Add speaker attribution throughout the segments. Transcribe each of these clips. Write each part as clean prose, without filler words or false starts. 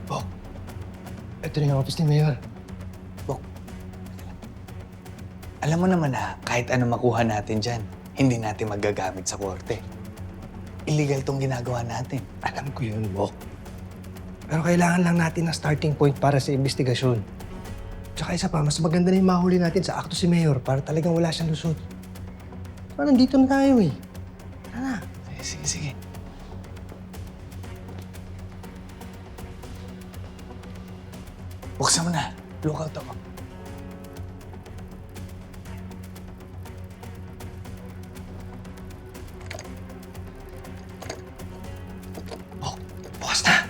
Speaker 1: Bok, ito na yung office ni Mayor.
Speaker 2: Bok, alam mo naman na kahit ano makuha natin dyan, hindi natin magagamit sa korte. Illegal tong ginagawa natin.
Speaker 1: Alam ko yun, Bok. Pero kailangan lang natin ng starting point para sa investigasyon. Tsaka isa pa, mas maganda na yung mahuli natin sa akto si Mayor para talagang wala siyang lusot. Parang nandito na tayo eh. Tara na.
Speaker 2: Sige. Buksan mo na. Lookout ako. Bukas na.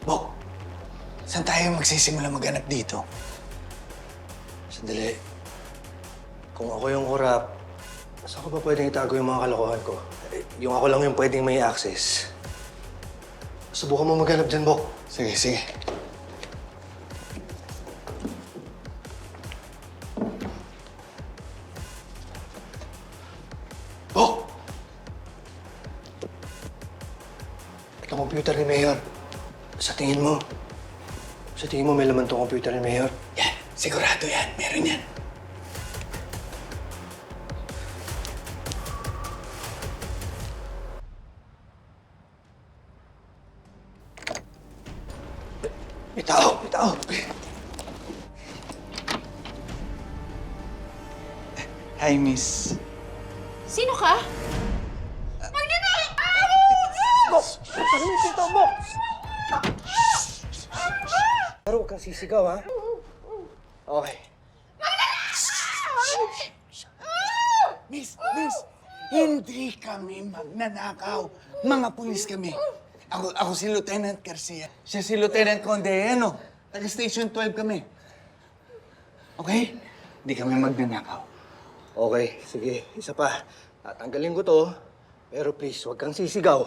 Speaker 2: Bok, saan tayo magsisimula maghanap dito?
Speaker 1: Sandali. Kung ako yung kurap, saan ko ba pwedeng itago yung mga kalokohan ko? Yung ako lang yung pwedeng may access. Subukan mo maghanap dyan, Bok.
Speaker 2: Sige.
Speaker 1: Bok! Ito ang computer ni Mayor. Sa tingin mo may laman tong computer ni Mayor?
Speaker 2: Yan, sigurado yan. Meron yan.
Speaker 1: May tao!
Speaker 2: Hi, miss.
Speaker 3: Sino ka?
Speaker 1: Bok! Ano yung pinto, Bok? Pero huwag kang sisigaw, ha? Okay.
Speaker 2: Miss, hindi kami magnanakaw. Mga pulis kami. Ako si Lieutenant Garcia. Siya si Lieutenant Conde, ano? Taga Station 12 kami. Okay? Hindi kami magnanakaw.
Speaker 1: Okay, sige. Isa pa. Tatanggalin ko to. Pero please, huwag kang sisigaw.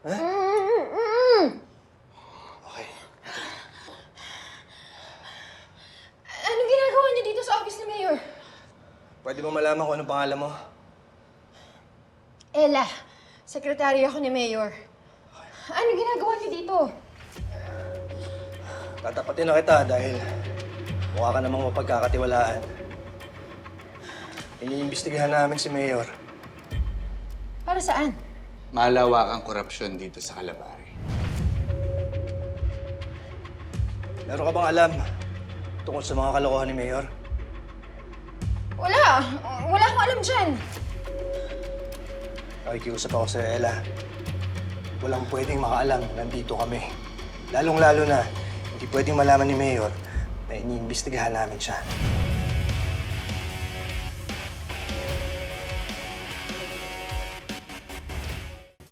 Speaker 1: Ha? Okay.
Speaker 3: Anong ginagawa niyo dito sa office ni Mayor?
Speaker 1: Pwede mo malaman kung anong pangalan mo?
Speaker 3: Ella, sekretary ako ni Mayor. Anong ginagawa niyo dito?
Speaker 1: Tatapatin na kita dahil mukha ka namang mapagkakatiwalaan. Iniimbestigahan namin si Mayor.
Speaker 3: Para saan?
Speaker 2: Malawak ang korupsyon dito sa Calabari.
Speaker 1: Meron ka bang alam tungkol sa mga kalokohan ni Mayor?
Speaker 3: Wala akong alam dyan.
Speaker 1: Nakikiusap ako sa Ella. Walang pwedeng makaalam na nandito kami. Lalong-lalo na, hindi pwedeng malaman ni Mayor na iniimbestigahan namin siya.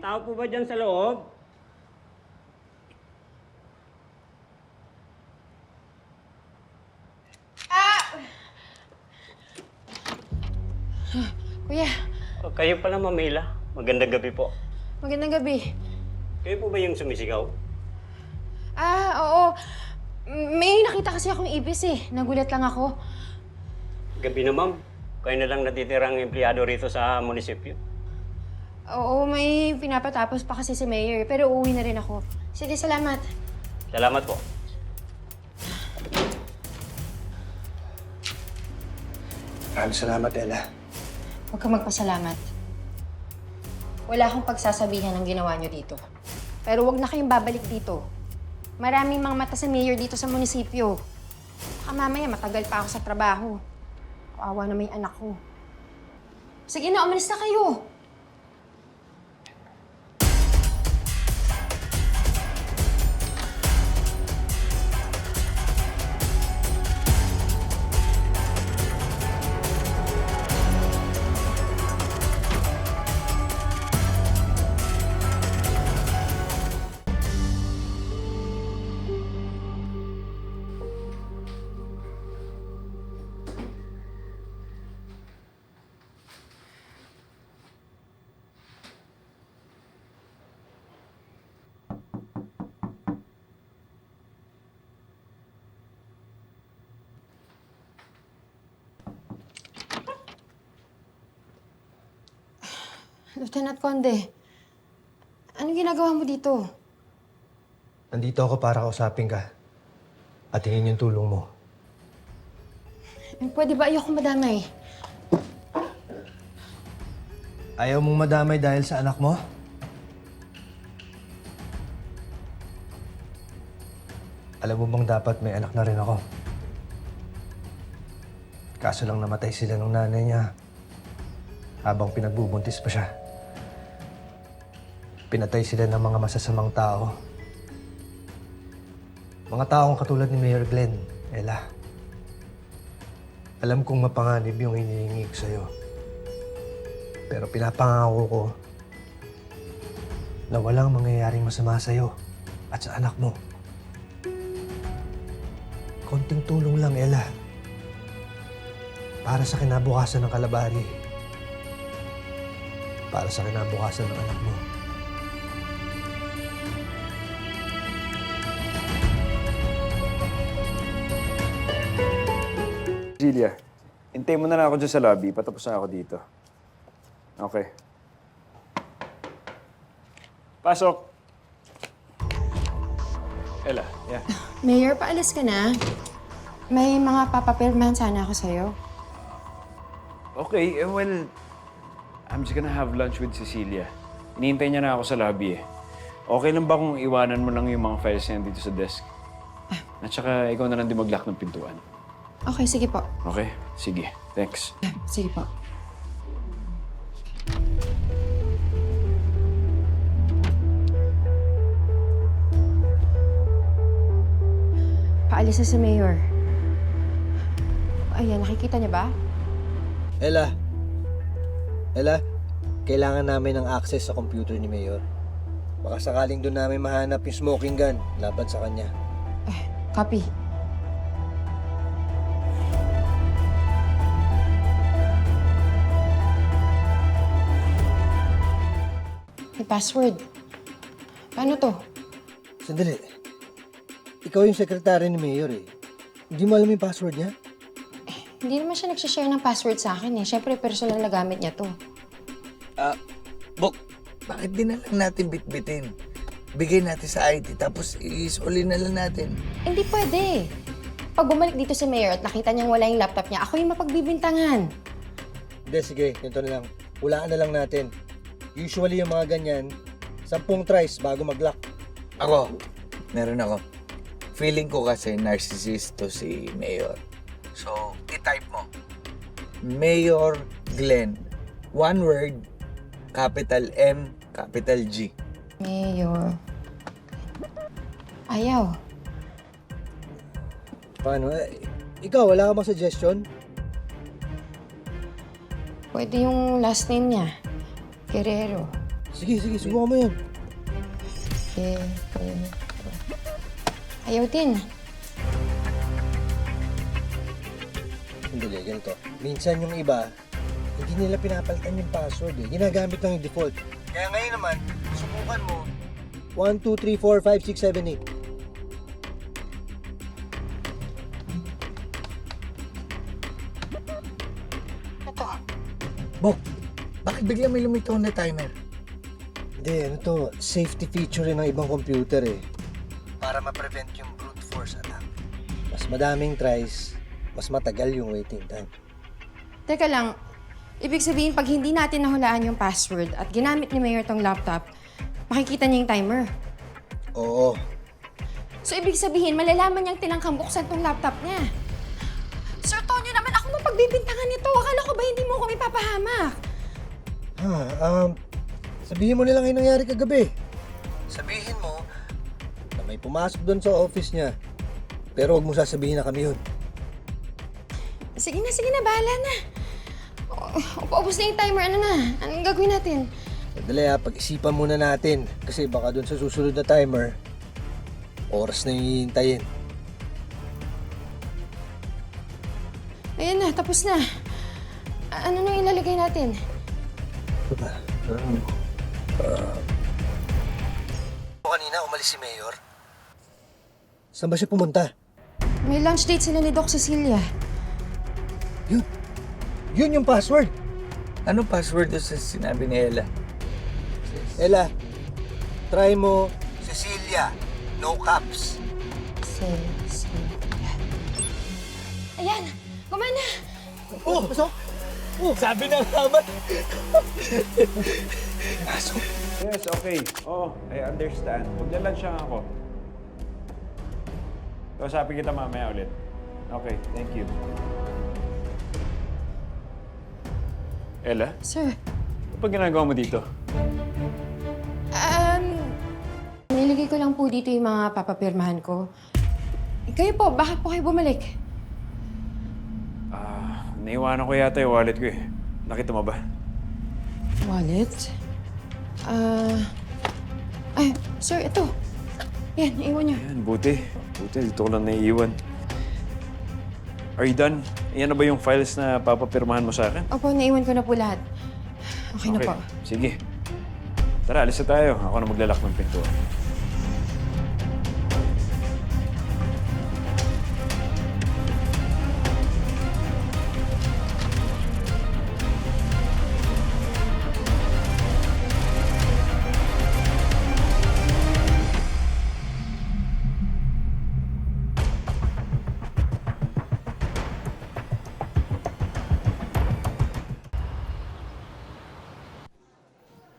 Speaker 4: Tao po ba dyan sa loob?
Speaker 3: Kuya,
Speaker 4: O, kayo pala, Mamila. Magandang gabi po.
Speaker 3: magandang gabi.
Speaker 4: Kayo po ba yung sumisigaw?
Speaker 3: Oo. May nakita kasi akong ibis eh. Nagulat lang ako.
Speaker 4: Gabi na, ma'am. Kayo na lang natitirang empleyado rito sa munisipyo.
Speaker 3: Oo, may pinapatapos pa kasi si Mayor. Pero uuwi na rin ako. Sige, salamat.
Speaker 4: Salamat po.
Speaker 1: Maraming salamat, Ella.
Speaker 3: Huwag kang magpasalamat. Wala akong pagsasabihan ng ginawa niyo dito. Pero huwag na kayong babalik dito. Maraming mga mata sa mayor dito sa munisipyo. Baka mamaya matagal pa ako sa trabaho. Kawawa na may anak ko. Sige na, umalis na kayo. Lieutenant Conde, anong ginagawa mo dito?
Speaker 1: Nandito ako para kausapin ka at hingin yung tulong mo.
Speaker 3: Pwede ba ayoko madamay?
Speaker 1: Ayaw mong madamay dahil sa anak mo? Alam mo bang dapat may anak na rin ako? Kaso lang namatay sila ng nanay niya habang pinagbubuntis pa siya. Pinatay sila ng mga masasamang tao. Mga taong katulad ni Mayor Glenn, Ella. Alam kong mapanganib yung hinihingi ko sa'yo. Pero pinapangako ko na walang mangyayaring masama sa'yo at sa anak mo. Konting tulong lang, Ella. Para sa kinabukasan ng Kalabari. Para sa kinabukasan ng anak mo.
Speaker 5: Celia, hintay mo na lang ako dyan sa lobby. Patapos na ako dito. Okay. Pasok! Ella, yeah.
Speaker 3: Mayor, paalis ka na. May mga papapirmahan sana ako sa'yo.
Speaker 5: Okay, well, I'm just gonna have lunch with Cecilia. Inihintay niya na ako sa lobby eh. Okay lang ba kung iwanan mo lang yung mga files niya dito sa desk? At saka ikaw na lang din mag-lock ng pintuan.
Speaker 3: Okay, sige po.
Speaker 5: Okay? Sige. Thanks.
Speaker 3: Sige po. Paalis na si Mayor. Ayan, nakikita niya ba?
Speaker 1: Ella. Ella, kailangan namin ng access sa computer ni Mayor. Baka sakaling doon namin mahanap yung smoking gun laban sa kanya.
Speaker 3: Copy. May password. Paano to?
Speaker 1: Sandali. Ikaw yung sekretary ni Mayor eh. Hindi mo alam yung password niya?
Speaker 3: Hindi naman siya nagsishare ng password sa akin eh. Siyempre, personal na gamit niya to.
Speaker 2: Bok, bakit di na lang natin bitbitin? Bigay natin sa IT tapos isuli na lang natin.
Speaker 3: Hindi pwede. Pag bumalik dito si Mayor at nakita niyang wala yung laptop niya, ako yung mapagbibintangan.
Speaker 1: Hindi, sige. Ganito na lang. Hulaan na lang natin. Usually yung mga ganyan, 10 tries bago mag-lock.
Speaker 2: Ako, meron ako. Feeling ko kasi narcissist to si Mayor. So, i-type mo. Mayor Glenn. One word, capital M, capital G.
Speaker 3: Mayor. Ayaw.
Speaker 1: Paano? Ikaw, wala ka bang suggestion?
Speaker 3: Pwede yung last name niya. Guerrero.
Speaker 1: Sige, subukan mo yan.
Speaker 3: Guerrero. Ayaw din.
Speaker 1: Hindi, ganito. Minsan yung iba, hindi nila pinapalitan yung password eh. Ginagamit lang yung default. Kaya ngayon naman, subukan mo. 1, 2, 3, 4, 5, 6, 7, 8.
Speaker 2: Bok, bakit bigla may lumitaw na timer?
Speaker 1: Hindi, ano to, safety feature ng ibang computer eh. Para ma-prevent yung brute force attack. Mas madaming tries, mas matagal yung waiting time.
Speaker 3: Teka lang, ibig sabihin pag hindi natin nahulaan yung password at ginamit ni Mayor tong laptop, makikita niya yung timer.
Speaker 1: Oo.
Speaker 3: So ibig sabihin, malalaman niyang tinangkang buksan tong laptop niya. Sir Tonyo naman, ako mapagbibintangan nito. Akala ko ba hindi mo ako ipapahamak?
Speaker 1: Sabihin mo nilang yung nangyari kagabi. Sabihin mo na may pumasok doon sa office niya. Pero huwag mo sasabihin na kami yun.
Speaker 3: Sige na, bahala na. Paubos na yung timer, ano na? Anong gagawin natin?
Speaker 1: Madali pag-isipan muna natin. Kasi baka doon sa susunod na timer, oras na yung hihintayin.
Speaker 3: Ayan na, tapos na. Ano nang ilalagay natin?
Speaker 1: Kanina umalis si Mayor. Saan ba siya pumunta?
Speaker 3: May lunch date sila ni Doc Cecilia.
Speaker 1: Yun yung password.
Speaker 2: Anong password doon sa sinabi ni Ella?
Speaker 1: Ella, try mo Cecilia. No caps.
Speaker 3: Cecilia. Ayan! Gumana!
Speaker 1: Oh, pasok!
Speaker 2: Sabi na naman.
Speaker 1: Pasok.
Speaker 5: Yes, okay. Oo, I understand. Magla-lunch lang ako. Kausapin kita mamaya ulit. Okay, thank you. Ella,
Speaker 3: Sir,
Speaker 5: ano pa ginagawa mo dito?
Speaker 3: niligay ko lang po dito yung mga papapirmahan ko. Kayo po, bakit po kayo bumalik?
Speaker 5: Naiwanan ko yata yung wallet ko eh. Nakita mo ba?
Speaker 3: Wallet? Ay, sir, ito. Yan, iwan niyo.
Speaker 5: Ayan, buti. Buti, dito ko lang naiiwan. Are you done? Ayan na ba yung files na papapirmahan mo sa akin?
Speaker 3: Opo, naiwan ko na po lahat. Okay na po.
Speaker 5: Sige. Tara, alis na tayo. Ako na maglalak ng pintuan.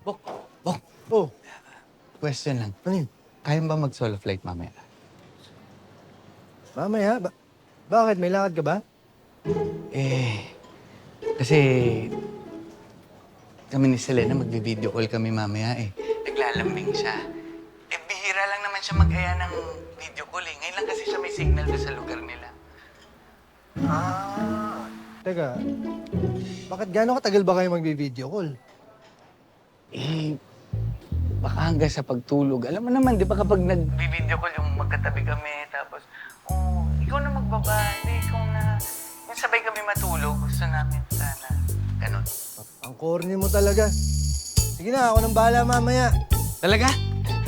Speaker 2: Bok,
Speaker 1: Oh,
Speaker 2: question lang.
Speaker 1: ano yun?
Speaker 2: Kaya ba mag-solo flight mamaya?
Speaker 1: Mamaya, bakit? May lakad ka ba?
Speaker 2: Kasi kami ni Selena magbi-video call kami mamaya eh. Naglalambing siya. Bihira lang naman siya mag-aya ng video call eh. Ngayon lang kasi siya may signal doon sa lugar nila.
Speaker 1: Teka, bakit gano'ng katagal ba kayo magbi-video call?
Speaker 2: Baka hanggang sa pagtulog. Alam mo naman, di ba kapag nag-video call yung magkatabi kami, tapos, ikaw na magbaba, hindi, ikaw na... Yung sabay kami matulog, gusto namin sana. Ganon.
Speaker 1: Ang corny mo talaga. Sige na, ako nang bahala mamaya.
Speaker 2: Talaga?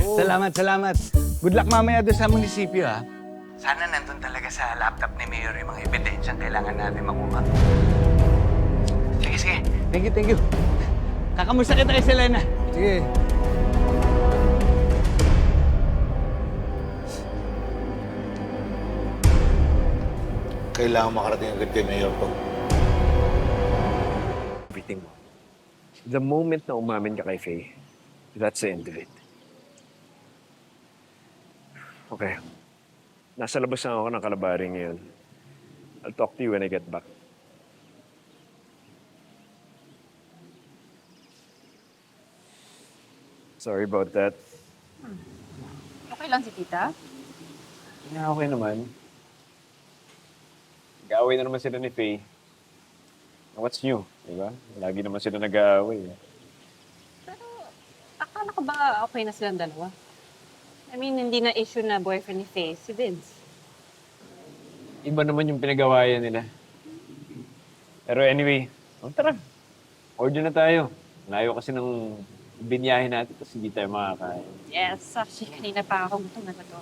Speaker 1: Oo.
Speaker 2: Salamat. Good luck mamaya doon sa munisipyo, ha? Sana nandun talaga sa laptop ni Mayor yung mga ebidensyang kailangan natin makuha. Sige. Thank you. Kakamusta kita kay Selena?
Speaker 1: Sige.
Speaker 6: Kailangan makarating agad kay Mayor to.
Speaker 5: Everything mo. The moment na umamin ka kay Faye, that's the end of it. Okay. Nasa labas na ako ng Kalabari ngayon. I'll talk to you when I get back. Sorry about that.
Speaker 7: Okay lang si tita?
Speaker 5: Yeah, okay naman. Nag-aaway na naman sila ni Faye. What's new, di ba? Lagi naman sila nag-aaway.
Speaker 7: Pero akala ko ba okay na silang dalawa? I mean, hindi na issue na boyfriend ni Faye, si Vince.
Speaker 5: Iba naman yung pinagawayan nila. Pero anyway, tara. Order na tayo. Layo kasi ng binyahe natin tapos hindi tayo makakain.
Speaker 7: Yes, actually, kanina pa ako gutom na to.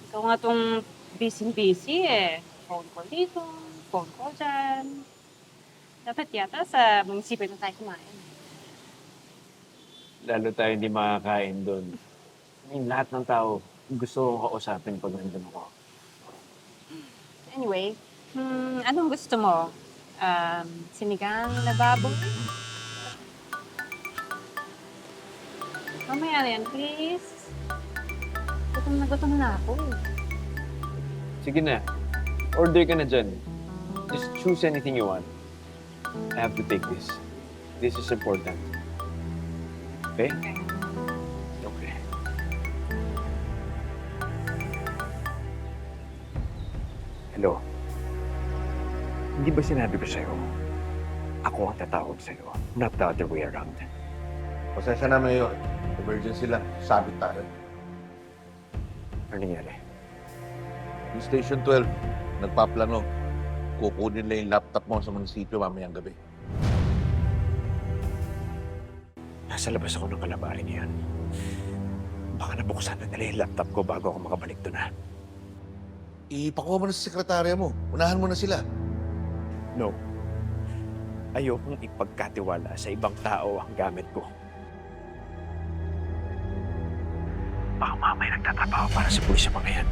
Speaker 7: Ikaw nga tong busy eh. Phone call dito, phone call dyan. Dapat yata sa munisipyo na tayo kumain.
Speaker 5: Lalo tayo hindi makakain doon. I mean, lahat ng tao gusto kong kausapin pag nandun ako.
Speaker 7: Anyway, anong gusto mo? Sinigang na baboy? Mamaya na yan, please. Gutom na ako.
Speaker 5: Sige na. Order ka na dyan. Just choose anything you want. I have to take this. This is important. Okay? Okay. Hello. Hindi ba sinabi ko sa'yo? Ako ang tatawag sa'yo, not the other way around.
Speaker 6: Pasensya na, Mayor. Emergency lang. Sabit tayo.
Speaker 5: Ano nangyari?
Speaker 6: Yung Station 12, nagpaplano. Kukunin nila yung laptop mo sa munisipyo mamayang gabi.
Speaker 5: Nasa labas ako ng Kalabari niyan. Baka nabuksan na nila yung laptop ko bago ako makabalik doon, ha?
Speaker 6: Ipakuha mo na sa sekretarya mo. Unahan mo na sila.
Speaker 5: No. Ayokong ipagkatiwala sa ibang tao ang gamit ko. baka mamaya nagtatrabaho para sa pulis yung mga yan.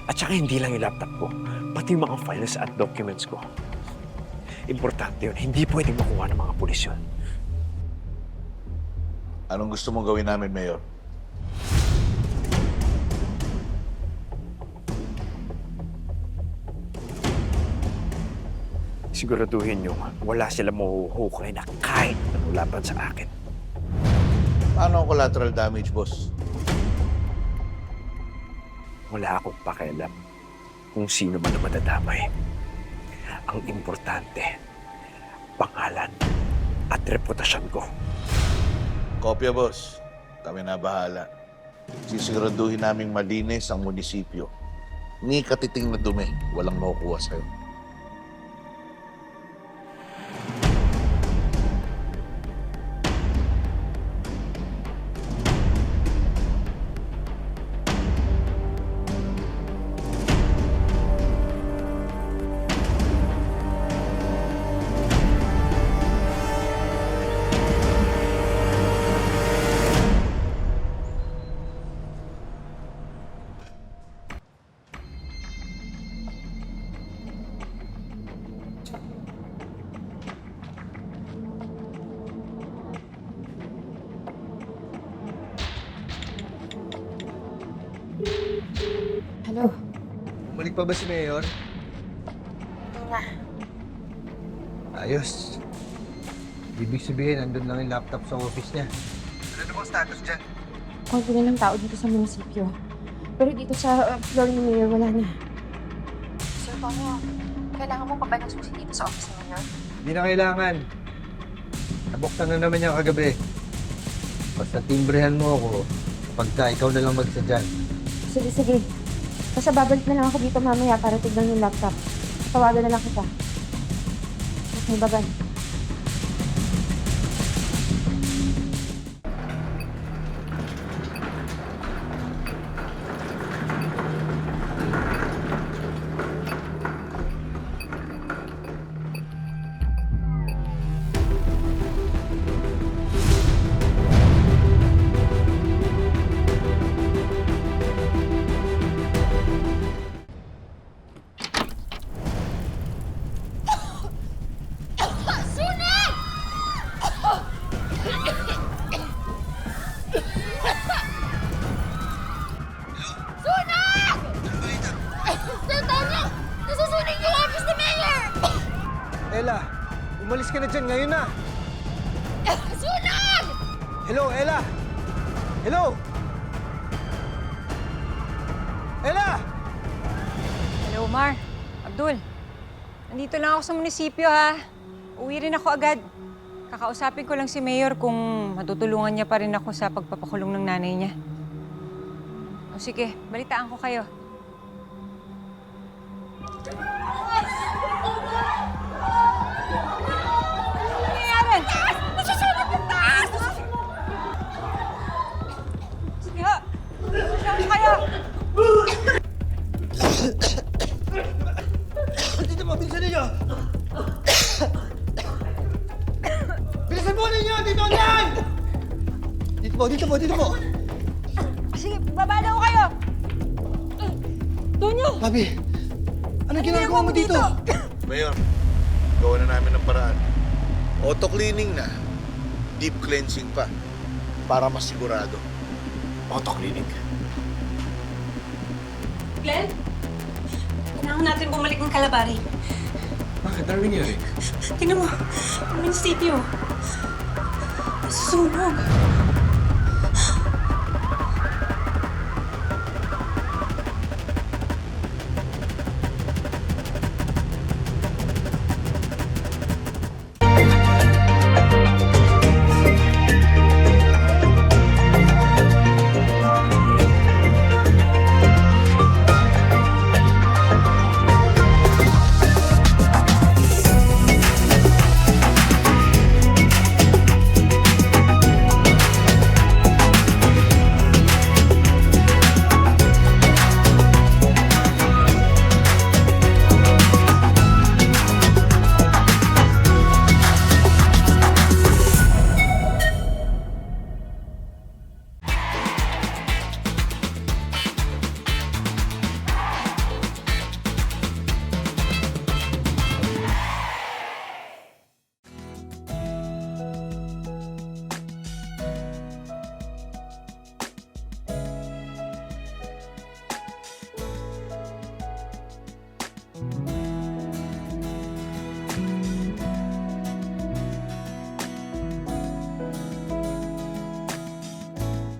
Speaker 5: At saka hindi lang yung laptop ko, pati yung mga files at documents ko. Importante yun, hindi pwedeng makuha ng mga pulis yun.
Speaker 6: Anong gusto mong gawin namin, Mayor?
Speaker 5: Siguraduhin yung wala sila mahuhukay na kahit anong laban sa akin.
Speaker 6: Paano ang collateral damage, boss?
Speaker 5: Wala akong pakialam kung sino man ang madadamay. Ang importante, pangalan at reputasyon ko.
Speaker 6: Kopya, boss. Kami na bahala. Sisiguraduhin naming malinis ang munisipyo. Ni katiting na dumi, walang makukuha sa'yo.
Speaker 3: Hello?
Speaker 1: Bumalik pa ba si Mayor?
Speaker 3: Hindi na.
Speaker 1: Ayos. Ibig sabihin, nandun lang yung laptop sa office niya. Ano bang status dyan?
Speaker 3: Konti na lang tao dito sa munisipyo. Pero dito sa floor ni Mayor, wala na. Sir Tonyo, kailangan mo pa ba ng susi dito sa office ni Mayor?
Speaker 1: Hindi na kailangan. Nabuksan na naman niya kagabi. Basta timbrehan mo ako pagka ikaw na lang magsadyan.
Speaker 3: Sige, sige. Basta babalik na lang ako dito mamaya para tignan yung laptop. Tawagan na lang kita. Okay, bye-bye.
Speaker 1: Ella, umalis ka na dyan ngayon na.
Speaker 8: Sunog!
Speaker 1: Hello, Ella! Hello! Ella!
Speaker 9: Hello, Mar. Abdul. Nandito lang ako sa munisipyo, ha? Uwi rin ako agad. Kakausapin ko lang si Mayor kung matutulungan niya pa rin ako sa pagpapakulong ng nanay niya. O sige, balitaan ko kayo. Ano nangyayari?
Speaker 8: Nasusunog yung taas!
Speaker 9: Sige, ha? Saan kayo?
Speaker 1: Dito mo, bilisan ninyo! Bilisan mo ninyo! Dito yan! Dito mo, dito mo, dito mo!
Speaker 9: Sige, baba na ako kayo! Tonyo!
Speaker 1: Papi, anong ginagawa mo dito?
Speaker 6: Mayor, gawa na namin ng paraan. Auto-cleaning na. Deep cleansing pa. Para masigurado.
Speaker 5: Auto-clinic.
Speaker 7: Glenn? Kailangan natin bumalik ng Kalabari.
Speaker 5: Bakit? Ano nangyari?
Speaker 7: Tingnan mo, ang munisipyo. Nasusunog.